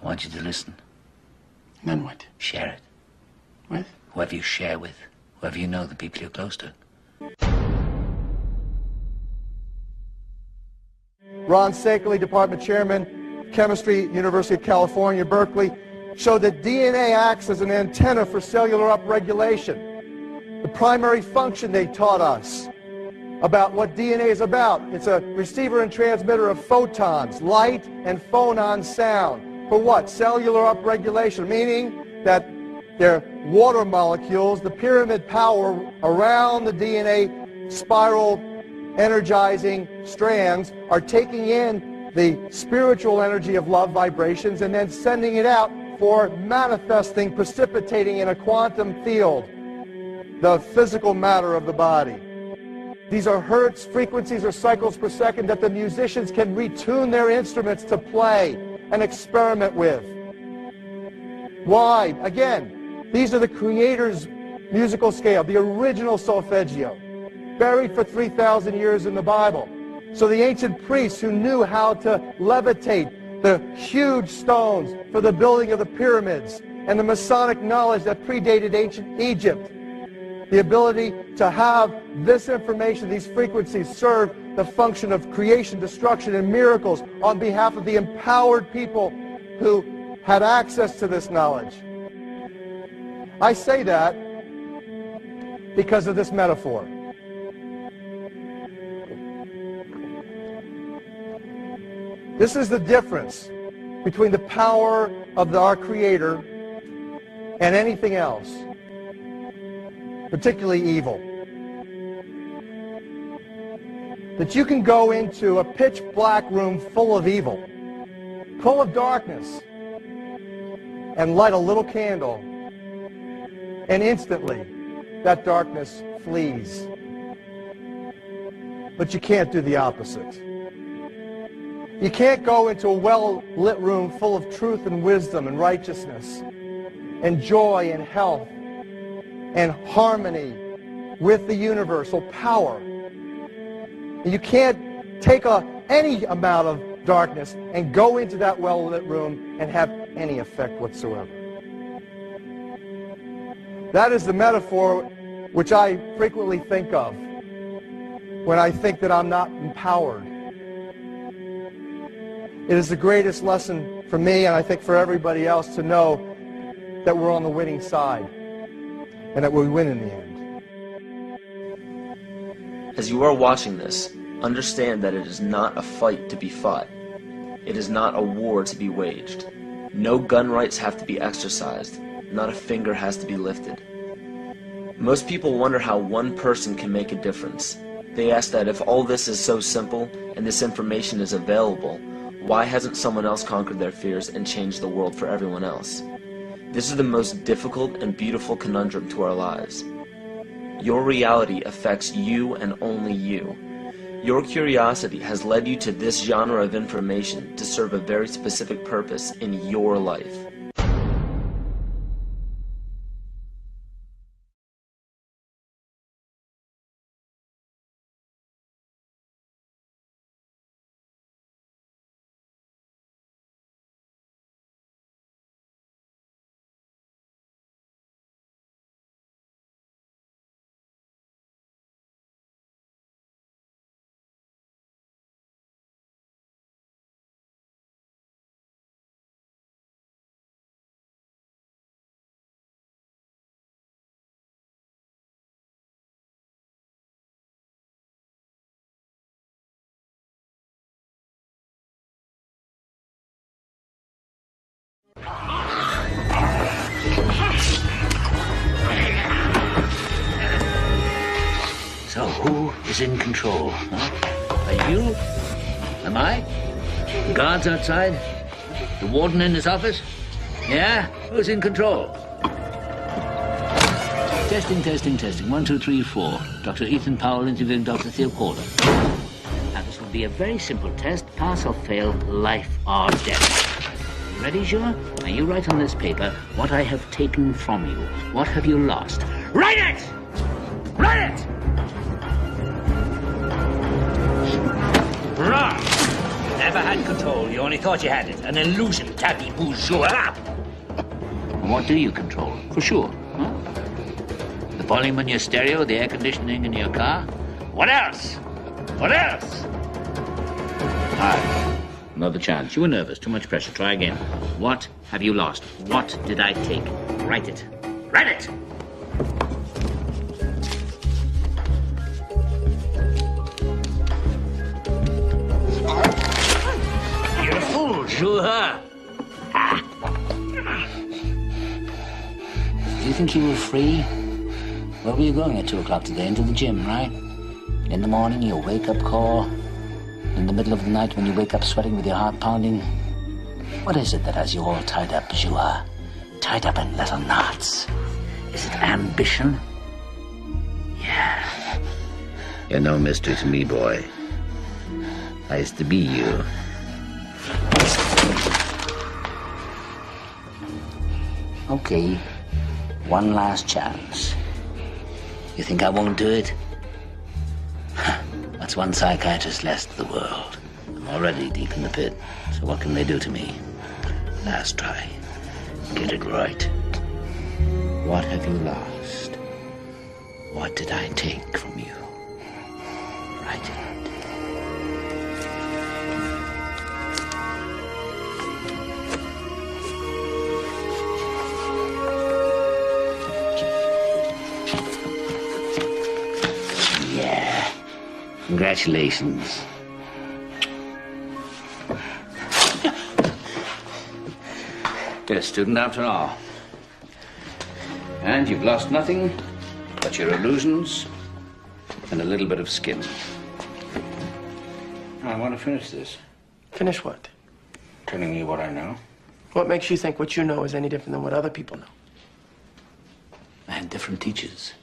I want you to listen. Then what? Share it. With? Whoever you share with. Whoever you know, the people you're close to. Ron Sakeley, Department Chairman, Chemistry, University of California, Berkeley, showed that DNA acts as an antenna for cellular upregulation. The primary function they taught us about what DNA is about. It's a receiver and transmitter of photons, light and phonon sound. For what? Cellular upregulation, meaning that their water molecules, the pyramid power around the DNA spiral energizing strands, are taking in the spiritual energy of love vibrations and then sending it out for manifesting, precipitating in a quantum field, the physical matter of the body. These are hertz, frequencies, or cycles per second that the musicians can retune their instruments to play and experiment with. Why? Again, these are the Creator's musical scale, the original solfeggio, buried for 3,000 years in the Bible. So the ancient priests who knew how to levitate the huge stones for the building of the pyramids and the Masonic knowledge that predated ancient Egypt, the ability to have this information, these frequencies, serve the function of creation, destruction, and miracles on behalf of the empowered people who had access to this knowledge. I say that because of this metaphor. This is the difference between the power of our Creator and anything else, particularly evil. That you can go into a pitch black room full of evil, full of darkness, and light a little candle, and instantly that darkness flees. But you can't do the opposite. You can't go into a well-lit room full of truth and wisdom and righteousness and joy and health and harmony with the universal power. You can't take any amount of darkness and go into that well-lit room and have any effect whatsoever. That is the metaphor which I frequently think of when I think that I'm not empowered. It is the greatest lesson for me, and I think for everybody else, to know that we're on the winning side and that we win in the end. As you are watching this, understand that it is not a fight to be fought. It is not a war to be waged. No gun rights have to be exercised. Not a finger has to be lifted. Most people wonder how one person can make a difference. They ask that if all this is so simple and this information is available, why hasn't someone else conquered their fears and changed the world for everyone else? This is the most difficult and beautiful conundrum to our lives. Your reality affects you and only you. Your curiosity has led you to this genre of information to serve a very specific purpose in your life. So, who is in control? Huh? Are you? Am I? The guards outside? The warden in his office? Yeah? Who's in control? Testing, testing, testing. 1, 2, 3, 4. Dr. Ethan Powell interviewing Dr. Stercora. Now, this will be a very simple test. Pass or fail, life or death. You ready, sure? Now, you write on this paper what I have taken from you. What have you lost? Write it! Write it! Right. Have never had control. You only thought you had it. An illusion, tabby bourgeois. And what do you control? For sure, huh? The volume in your stereo, the air conditioning in your car? What else? What else? All right. Another chance. You were nervous. Too much pressure. Try again. What have you lost? What did I take? Write it. Write it! You're a fool, Juha. Do you think you were free? Where were you going at 2 o'clock today? Into the gym, right? In the morning, your wake-up call. In the middle of the night when you wake up sweating with your heart pounding. What is it that has you all tied up, Juha? Tied up in little knots? Is it ambition? Yeah. You're no mystery to me, boy. I used to be you. Okay. One last chance. You think I won't do it? That's one psychiatrist less to the world. I'm already deep in the pit, so what can they do to me? Last try. Get it right. What have you lost? What did I take from you? Write it. Yeah. Congratulations. You're a student after all. And you've lost nothing but your illusions and a little bit of skin. I want to finish this. Finish what? Telling you what I know. What makes you think what you know is any different than what other people know? I had different teachers.